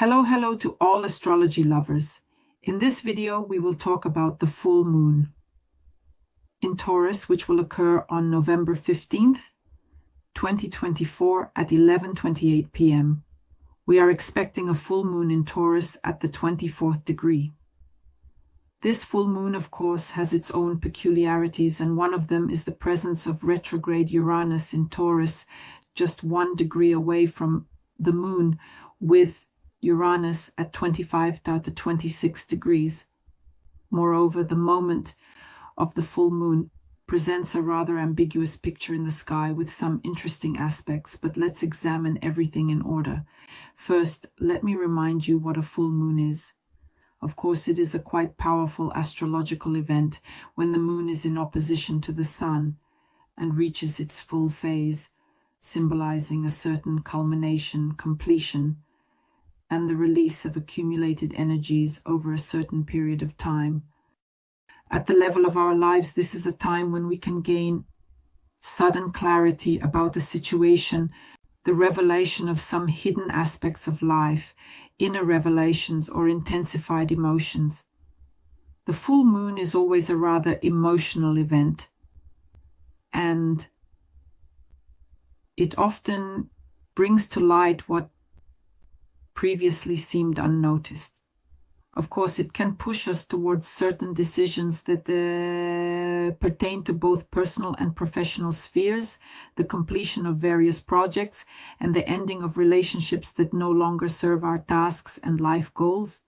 Hello to all astrology lovers. In this video, we will talk about the full moon in Taurus, which will occur on November 15th, 2024 at 11:28 p.m. We are expecting a full moon in Taurus at the 24th degree. This full moon, of course, has its own peculiarities, and one of them is the presence of retrograde Uranus in Taurus, just 1 degree away from the moon, with Uranus at 25 to 26 degrees. Moreover, the moment of the full moon presents a rather ambiguous picture in the sky with some interesting aspects, but let's examine everything in order. First, let me remind you what a full moon is. Of course, it is a quite powerful astrological event when the moon is in opposition to the sun and reaches its full phase, symbolizing a certain culmination, completion, and the release of accumulated energies over a certain period of time. At the level of our lives, this is a time when we can gain sudden clarity about a situation, the revelation of some hidden aspects of life, inner revelations or intensified emotions. The full moon is always a rather emotional event, and it often brings to light what previously seemed unnoticed. Of course, it can push us towards certain decisions that pertain to both personal and professional spheres, the completion of various projects, and the ending of relationships that no longer serve our tasks and life goals.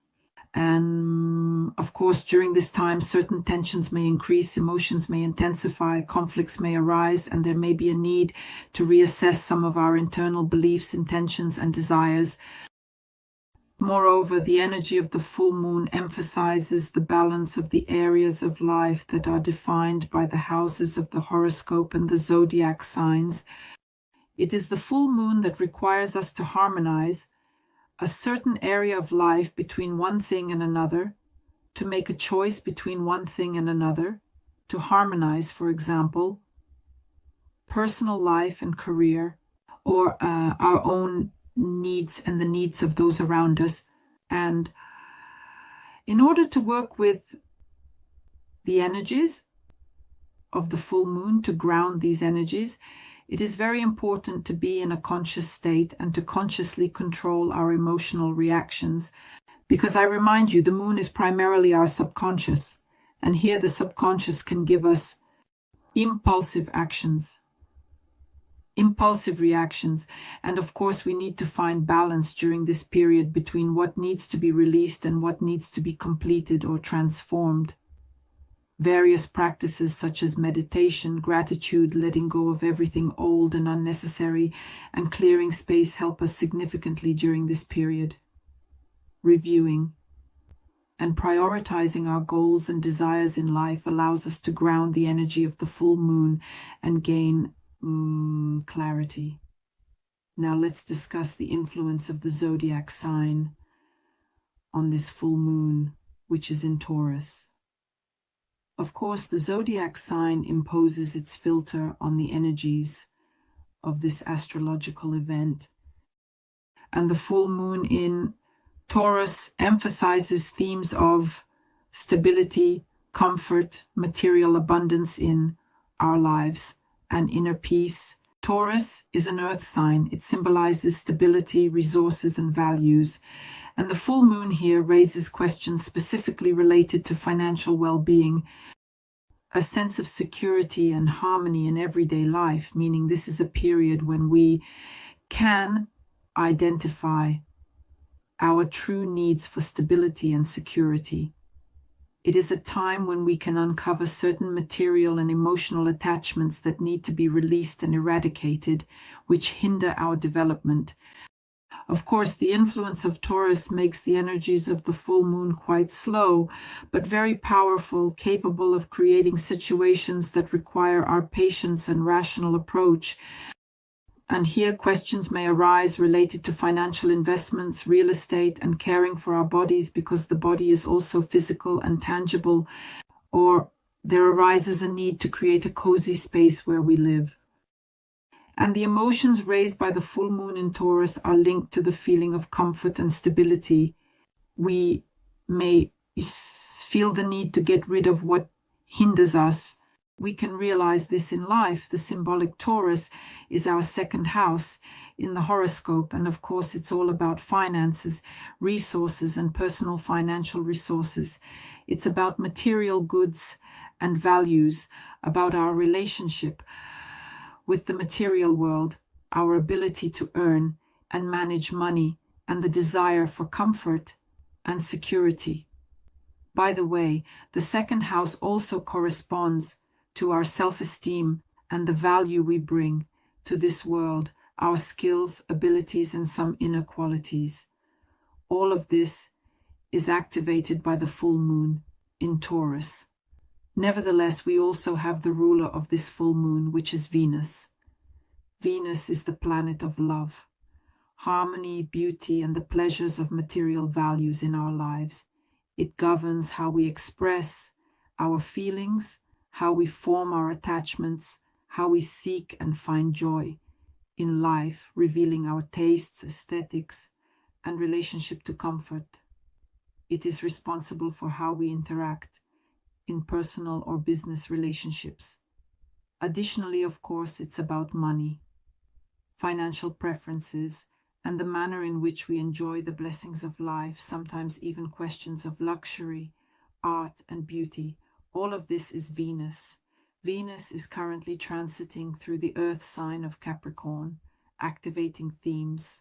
And of course, during this time, certain tensions may increase, emotions may intensify, conflicts may arise, and there may be a need to reassess some of our internal beliefs, intentions, and desires. Moreover, the energy of the full moon emphasizes the balance of the areas of life that are defined by the houses of the horoscope and the zodiac signs. It is the full moon that requires us to harmonize a certain area of life between one thing and another, to make a choice between one thing and another, to harmonize, for example, personal life and career, or our own needs and the needs of those around us. And in order to work with the energies of the full moon, to ground these energies, it is very important to be in a conscious state and to consciously control our emotional reactions, because I remind you, the moon is primarily our subconscious, and here the subconscious can give us impulsive reactions, and of course we need to find balance during this period between what needs to be released and what needs to be completed or transformed. Various practices such as meditation, gratitude, letting go of everything old and unnecessary, and clearing space help us significantly during this period. Reviewing and prioritizing our goals and desires in life allows us to ground the energy of the full moon and gain clarity. Now let's discuss the influence of the zodiac sign on this full moon, which is in Taurus. Of course, the zodiac sign imposes its filter on the energies of this astrological event. And the full moon in Taurus emphasizes themes of stability, comfort, material abundance in our lives, and inner peace. Taurus is an earth sign. It symbolizes stability, resources, and values. And the full moon here raises questions specifically related to financial well-being, a sense of security and harmony in everyday life, meaning this is a period when we can identify our true needs for stability and security. It is a time when we can uncover certain material and emotional attachments that need to be released and eradicated, which hinder our development. Of course, the influence of Taurus makes the energies of the full moon quite slow, but very powerful, capable of creating situations that require our patience and rational approach. And here questions may arise related to financial investments, real estate, and caring for our bodies, because the body is also physical and tangible, or there arises a need to create a cozy space where we live. And the emotions raised by the full moon in Taurus are linked to the feeling of comfort and stability. We may feel the need to get rid of what hinders us. We can realize this in life. The symbolic Taurus is our second house in the horoscope. And of course, it's all about finances, resources, and personal financial resources. It's about material goods and values, about our relationship with the material world, our ability to earn and manage money, and the desire for comfort and security. By the way, the second house also corresponds to our self-esteem and the value we bring to this world, our skills, abilities, and some inner qualities. All of this is activated by the full moon in Taurus. Nevertheless, we also have the ruler of this full moon, which is Venus. Venus is the planet of love, harmony, beauty, and the pleasures of material values in our lives. It governs how we express our feelings, how we form our attachments, how we seek and find joy in life, revealing our tastes, aesthetics, and relationship to comfort. It is responsible for how we interact in personal or business relationships. Additionally, of course, it's about money, financial preferences, and the manner in which we enjoy the blessings of life, sometimes even questions of luxury, art, and beauty. All of this is Venus. Venus is currently transiting through the earth sign of Capricorn, activating themes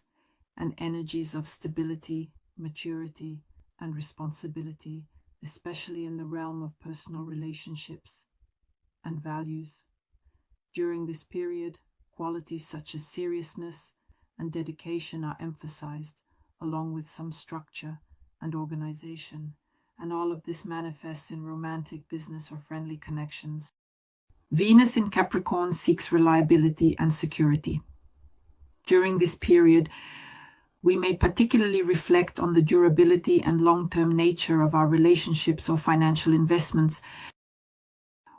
and energies of stability, maturity, and responsibility, especially in the realm of personal relationships and values. During this period, qualities such as seriousness and dedication are emphasized, along with some structure and organization, and all of this manifests in romantic, business, or friendly connections. Venus in Capricorn seeks reliability and security. During this period, we may particularly reflect on the durability and long-term nature of our relationships or financial investments.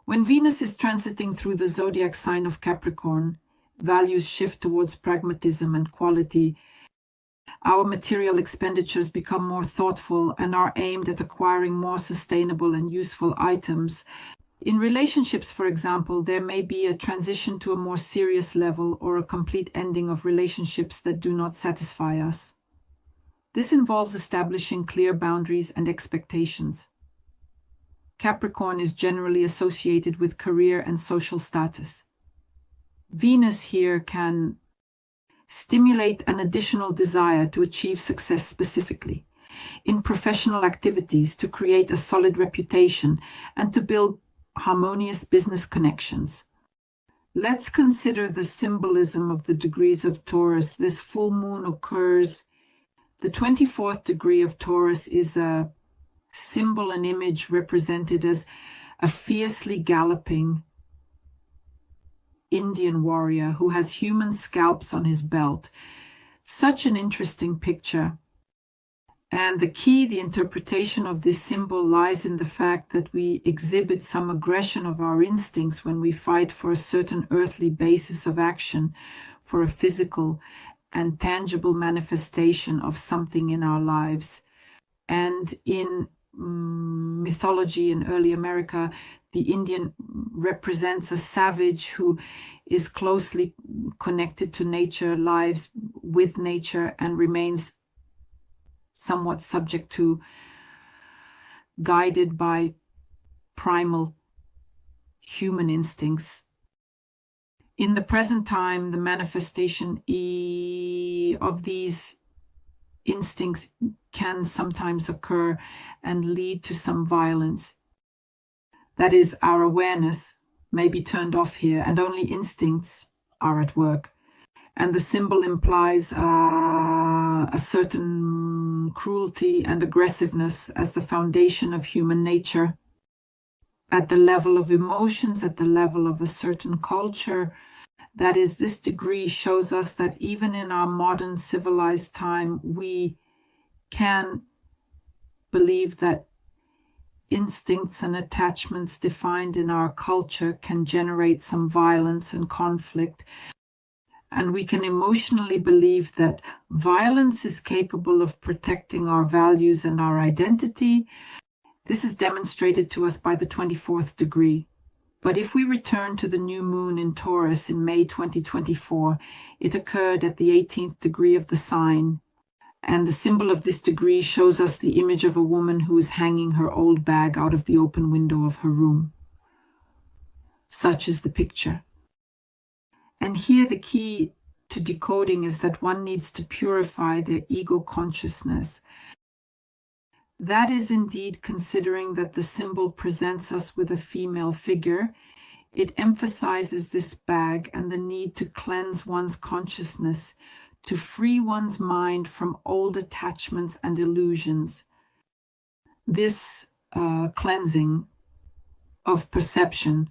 When Venus is transiting through the zodiac sign of Capricorn, values shift towards pragmatism and quality. Our material expenditures become more thoughtful and are aimed at acquiring more sustainable and useful items. In relationships, for example, there may be a transition to a more serious level or a complete ending of relationships that do not satisfy us. This involves establishing clear boundaries and expectations. Capricorn is generally associated with career and social status. Venus here can stimulate an additional desire to achieve success specifically in professional activities, to create a solid reputation, and to build harmonious business connections. Let's consider the symbolism of the degrees of Taurus. This full moon occurs. The 24th degree of Taurus is a symbol, an image represented as a fiercely galloping Indian warrior who has human scalps on his belt. Such an interesting picture. And the interpretation of this symbol lies in the fact that we exhibit some aggression of our instincts when we fight for a certain earthly basis of action, for a physical and tangible manifestation of something in our lives. And in mythology in early America, the Indian represents a savage who is closely connected to nature, lives with nature, and remains somewhat subject to, guided by primal human instincts. In the present time, the manifestation of these instincts can sometimes occur and lead to some violence. That is, our awareness may be turned off here and only instincts are at work. And the symbol implies a certain cruelty and aggressiveness as the foundation of human nature. At the level of emotions, at the level of a certain culture, that is, this degree shows us that even in our modern civilized time, we can believe that instincts and attachments defined in our culture can generate some violence and conflict. and we can emotionally believe that violence is capable of protecting our values and our identity. This is demonstrated to us by the 24th degree. But if we return to the new moon in Taurus in May 2024, it occurred at the 18th degree of the sign. And the symbol of this degree shows us the image of a woman who is hanging her old bag out of the open window of her room. Such is the picture. And here the key to decoding is that one needs to purify their ego consciousness. That is indeed considering that the symbol presents us with a female figure. It emphasizes this bag and the need to cleanse one's consciousness, to free one's mind from old attachments and illusions. This cleansing of perception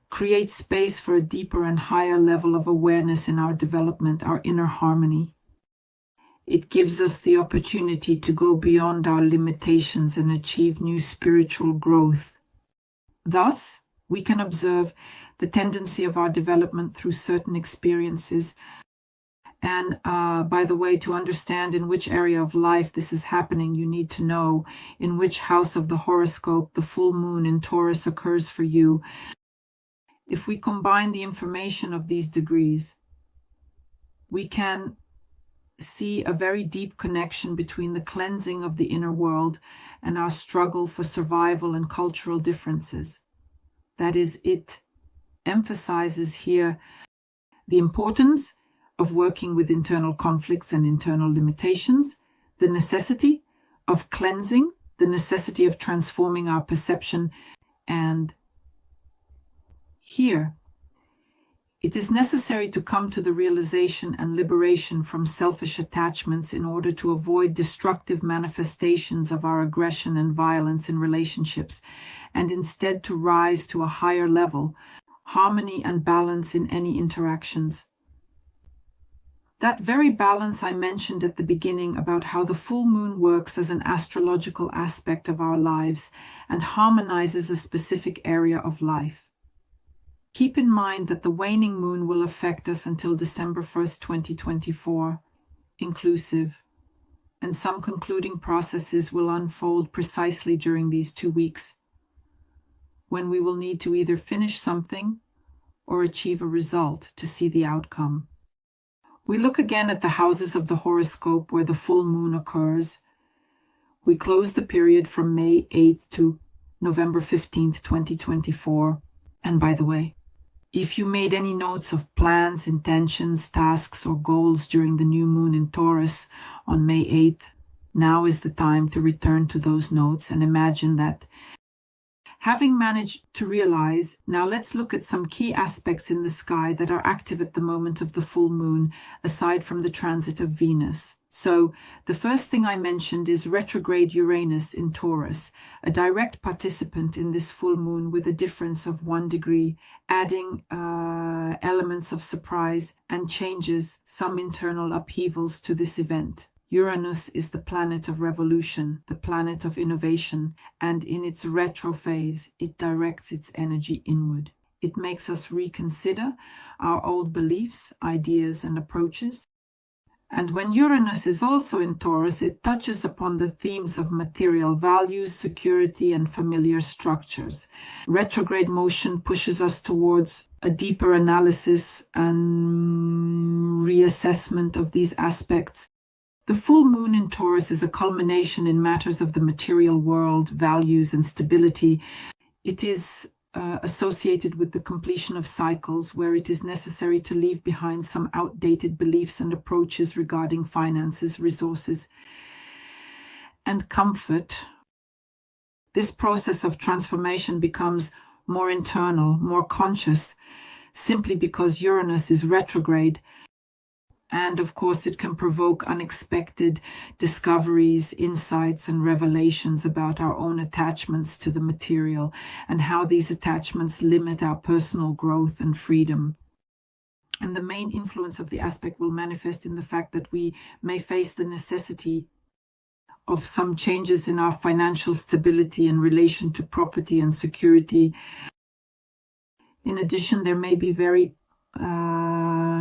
creates space for a deeper and higher level of awareness in our development, our inner harmony. It gives us the opportunity to go beyond our limitations and achieve new spiritual growth. Thus, we can observe the tendency of our development through certain experiences. And by the way, to understand in which area of life this is happening, you need to know in which house of the horoscope the full moon in Taurus occurs for you. If we combine the information of these degrees, we can see a very deep connection between the cleansing of the inner world and our struggle for survival and cultural differences. That is, it emphasizes here the importance of working with internal conflicts and internal limitations, the necessity of cleansing, the necessity of transforming our perception, and here, it is necessary to come to the realization and liberation from selfish attachments in order to avoid destructive manifestations of our aggression and violence in relationships, and instead to rise to a higher level, harmony and balance in any interactions. That very balance I mentioned at the beginning about how the full moon works as an astrological aspect of our lives and harmonizes a specific area of life. Keep in mind that the waning moon will affect us until December 1st, 2024, inclusive, and some concluding processes will unfold precisely during these 2 weeks, when we will need to either finish something or achieve a result to see the outcome. We look again at the houses of the horoscope where the full moon occurs. We close the period from May 8th to November 15th, 2024. And by the way, if you made any notes of plans, intentions, tasks, or goals during the new moon in Taurus on May 8th, now is the time to return to those notes and imagine that. Having managed to realize, now let's look at some key aspects in the sky that are active at the moment of the full moon, aside from the transit of Venus. So, the first thing I mentioned is retrograde Uranus in Taurus, a direct participant in this full moon with a difference of 1 degree, adding elements of surprise and changes, some internal upheavals to this event. Uranus is the planet of revolution, the planet of innovation, and in its retro phase, it directs its energy inward. It makes us reconsider our old beliefs, ideas, and approaches. And when Uranus is also in Taurus, it touches upon the themes of material values, security, and familiar structures. Retrograde motion pushes us towards a deeper analysis and reassessment of these aspects. The full moon in Taurus is a culmination in matters of the material world, values, and stability. It is associated with the completion of cycles where it is necessary to leave behind some outdated beliefs and approaches regarding finances, resources, and comfort. This process of transformation becomes more internal, more conscious, simply because Uranus is retrograde. And of course, it can provoke unexpected discoveries, insights, and revelations about our own attachments to the material and how these attachments limit our personal growth and freedom. And the main influence of the aspect will manifest in the fact that we may face the necessity of some changes in our financial stability in relation to property and security. In addition, there may be very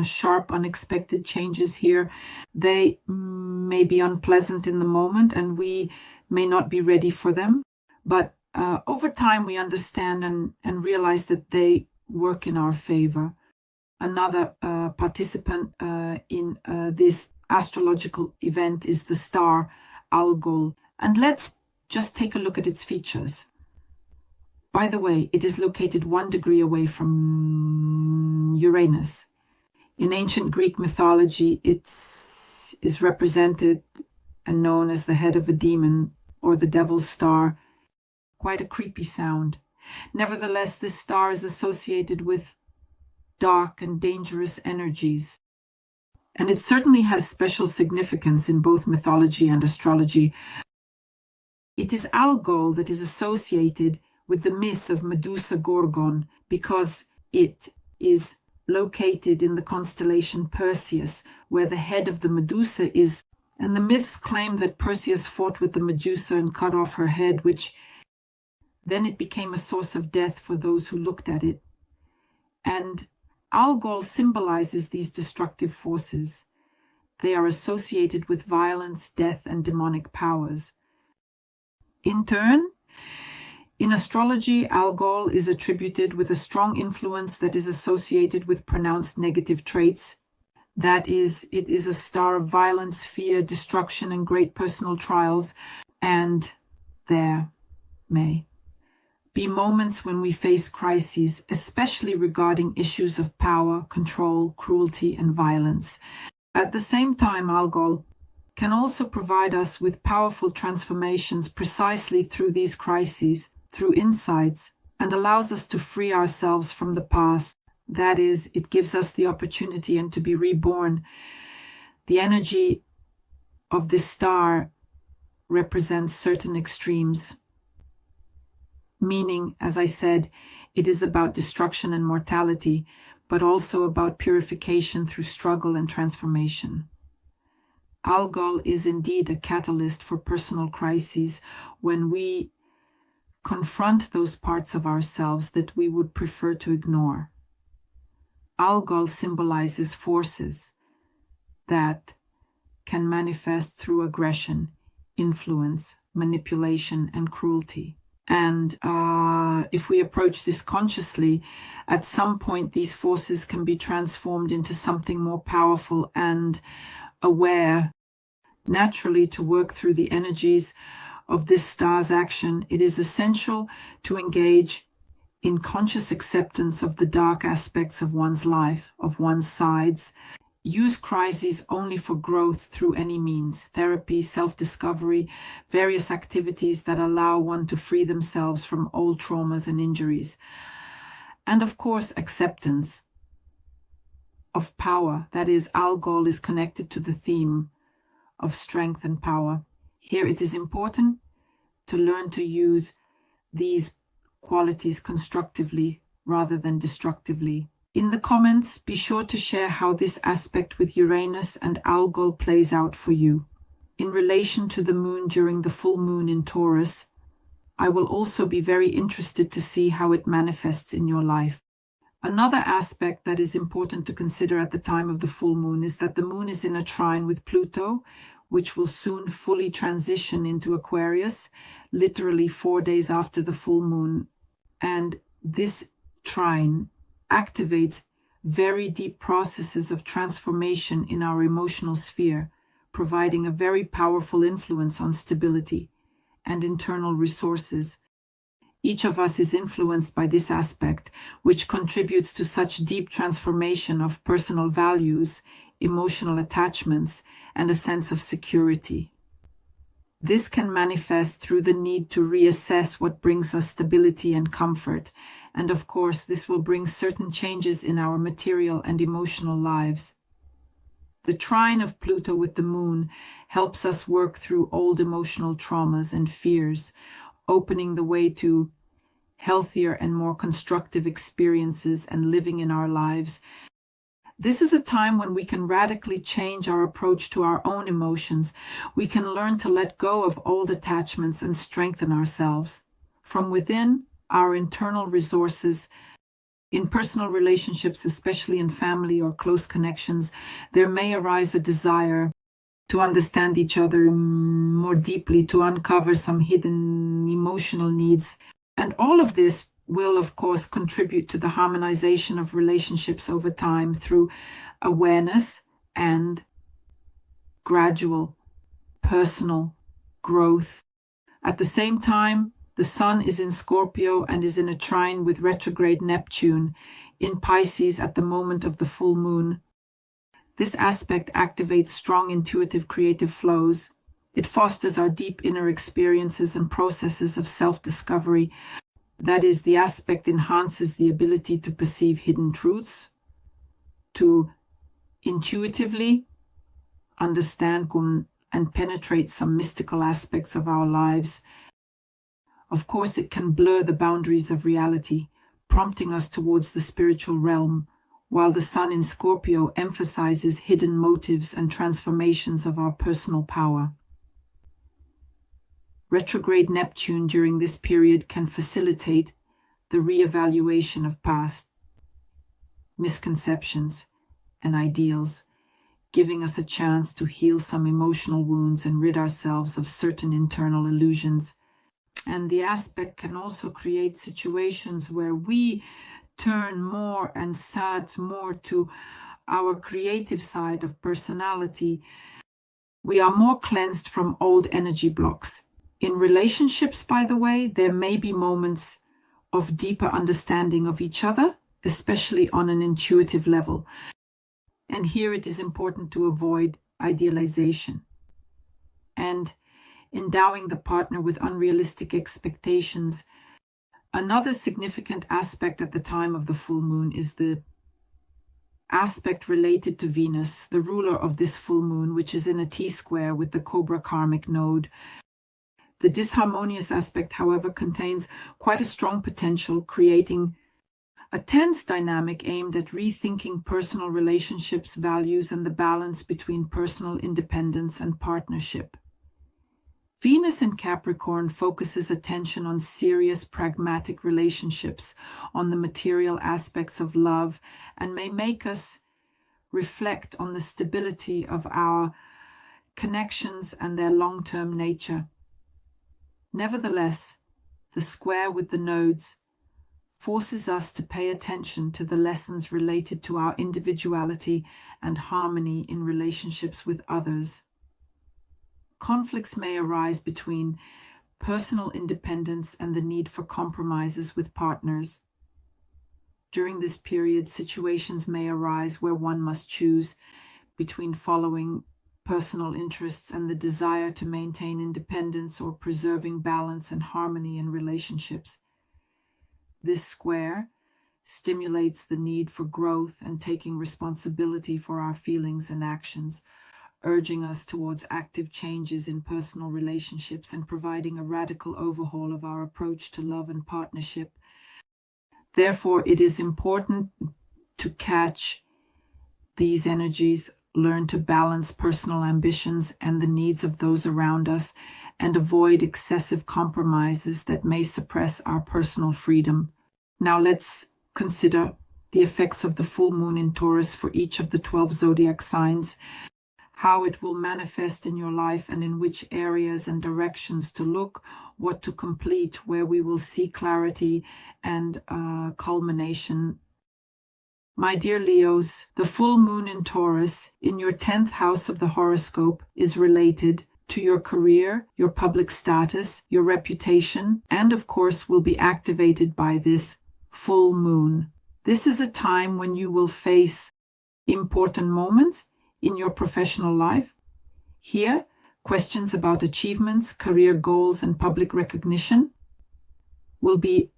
sharp, unexpected changes here. They may be unpleasant in the moment and we may not be ready for them. But over time, we understand and realize that they work in our favor. Another participant in this astrological event is the star Algol. And let's just take a look at its features. By the way, it is located 1 degree away from Uranus. In ancient Greek mythology, it is represented and known as the head of a demon or the devil's star. Quite a creepy sound. Nevertheless, this star is associated with dark and dangerous energies. And it certainly has special significance in both mythology and astrology. It is Algol that is associated with the myth of Medusa Gorgon because it is located in the constellation Perseus, where the head of the Medusa is. And the myths claim that Perseus fought with the Medusa and cut off her head, which then it became a source of death for those who looked at it. And Algol symbolizes these destructive forces. They are associated with violence, death, and demonic powers. In turn, in astrology, Algol is attributed with a strong influence that is associated with pronounced negative traits. That is, it is a star of violence, fear, destruction, and great personal trials. And there may be moments when we face crises, especially regarding issues of power, control, cruelty, and violence. At the same time, Algol can also provide us with powerful transformations precisely through these crises, through insights, and allows us to free ourselves from the past. That is, it gives us the opportunity and to be reborn. The energy of this star represents certain extremes, meaning, as I said, it is about destruction and mortality, but also about purification through struggle and transformation. Algol is indeed a catalyst for personal crises when we confront those parts of ourselves that we would prefer to ignore. Algol symbolizes forces that can manifest through aggression, influence, manipulation, and cruelty. And if we approach this consciously, at some point these forces can be transformed into something more powerful and aware. Naturally, to work through the energies of this star's action, it is essential to engage in conscious acceptance of the dark aspects of one's life, of one's sides. Use crises only for growth through any means: therapy, self-discovery, various activities that allow one to free themselves from old traumas and injuries. And of course, acceptance of power. That is, Algol is connected to the theme of strength and power. Here it is important to learn to use these qualities constructively rather than destructively. In the comments, be sure to share how this aspect with Uranus and Algol plays out for you. In relation to the moon during the full moon in Taurus, I will also be very interested to see how it manifests in your life. Another aspect that is important to consider at the time of the full moon is that the moon is in a trine with Pluto, which will soon fully transition into Aquarius, literally 4 days after the full moon. And this trine activates very deep processes of transformation in our emotional sphere, providing a very powerful influence on stability and internal resources. Each of us is influenced by this aspect, which contributes to such deep transformation of personal values, emotional attachments, and a sense of security. This can manifest through the need to reassess what brings us stability and comfort, and of course, this will bring certain changes in our material and emotional lives. The trine of Pluto with the moon helps us work through old emotional traumas and fears, opening the way to healthier and more constructive experiences and living in our lives. This is a time when we can radically change our approach to our own emotions. We can learn to let go of old attachments and strengthen ourselves. From within, our internal resources In personal relationships, especially in family or close connections, there may arise a desire to understand each other more deeply, to uncover some hidden emotional needs. And all of this will, of course, contribute to the harmonization of relationships over time through awareness and gradual personal growth. At the same time, the Sun is in Scorpio and is in a trine with retrograde Neptune in Pisces at the moment of the full moon. This aspect activates strong intuitive creative flows. It fosters our deep inner experiences and processes of self-discovery. That is, the aspect enhances the ability to perceive hidden truths, to intuitively understand and penetrate some mystical aspects of our lives. Of course, it can blur the boundaries of reality, prompting us towards the spiritual realm, while the Sun in Scorpio emphasizes hidden motives and transformations of our personal power. Retrograde Neptune during this period can facilitate the re-evaluation of past misconceptions and ideals, giving us a chance to heal some emotional wounds and rid ourselves of certain internal illusions. And the aspect can also create situations where we turn more and sad more to our creative side of personality. We are more cleansed from old energy blocks. In relationships, by the way, there may be moments of deeper understanding of each other, especially on an intuitive level. And here it is important to avoid idealization and endowing the partner with unrealistic expectations. Another significant aspect at the time of the full moon is the aspect related to Venus, the ruler of this full moon, which is in a T-square with the Cobra karmic node. The disharmonious aspect, however, contains quite a strong potential, creating a tense dynamic aimed at rethinking personal relationships, values, and the balance between personal independence and partnership. Venus in Capricorn focuses attention on serious, pragmatic relationships, on the material aspects of love, and may make us reflect on the stability of our connections and their long-term nature. Nevertheless, the square with the nodes forces us to pay attention to the lessons related to our individuality and harmony in relationships with others. Conflicts may arise between personal independence and the need for compromises with partners. During this period, situations may arise where one must choose between following personal interests and the desire to maintain independence or preserving balance and harmony in relationships. This square stimulates the need for growth and taking responsibility for our feelings and actions, urging us towards active changes in personal relationships and providing a radical overhaul of our approach to love and partnership. Therefore, it is important to catch these energies, learn to balance personal ambitions and the needs of those around us, and avoid excessive compromises that may suppress our personal freedom. Now let's consider the effects of the full moon in Taurus for each of the 12 zodiac signs, how it will manifest in your life and in which areas and directions to look, what to complete, where we will see clarity and culmination. My dear Leos, the full moon in Taurus in your 10th house of the horoscope is related to your career, your public status, your reputation, and of course will be activated by this full moon. This is a time when you will face important moments in your professional life. Here, questions about achievements, career goals, and public recognition will be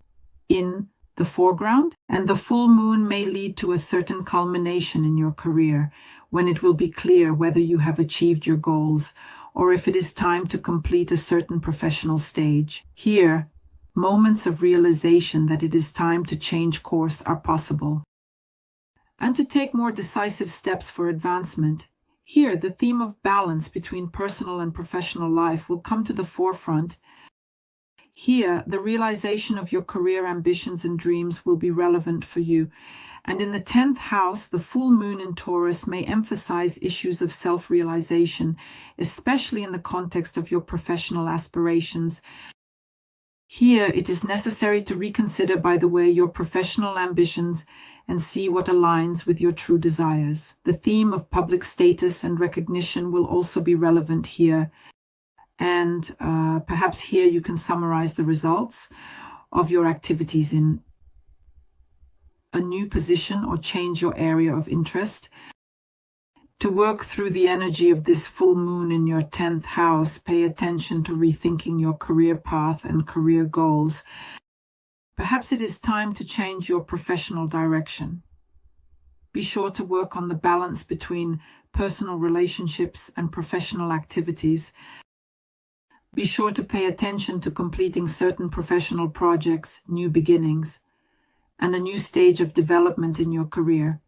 in the foreground, and the full moon may lead to a certain culmination in your career when it will be clear whether you have achieved your goals or if it is time to complete a certain professional stage. Here, moments of realization that it is time to change course are possible and to take more decisive steps for advancement. Here, the theme of balance between personal and professional life will come to the forefront. Here, the realization of your career ambitions and dreams will be relevant for you. And in the 10th house, the full moon in Taurus may emphasize issues of self-realization, especially in the context of your professional aspirations. Here, it is necessary to reconsider, by the way, your professional ambitions and see what aligns with your true desires. The theme of public status and recognition will also be relevant here. And perhaps here you can summarize the results of your activities in a new position or change your area of interest. To work through the energy of this full moon in your 10th house, pay attention to rethinking your career path and career goals. Perhaps it is time to change your professional direction. Be sure to work on the balance between personal relationships and professional activities. Be sure to pay attention to completing certain professional projects, new beginnings, and a new stage of development in your career.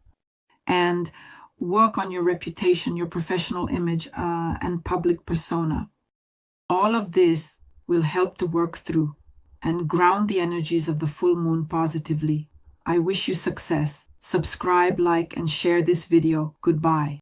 And work on your reputation, your professional image, and public persona. All of this will help to work through and ground the energies of the full moon positively. I wish you success. Subscribe, like, and share this video. Goodbye.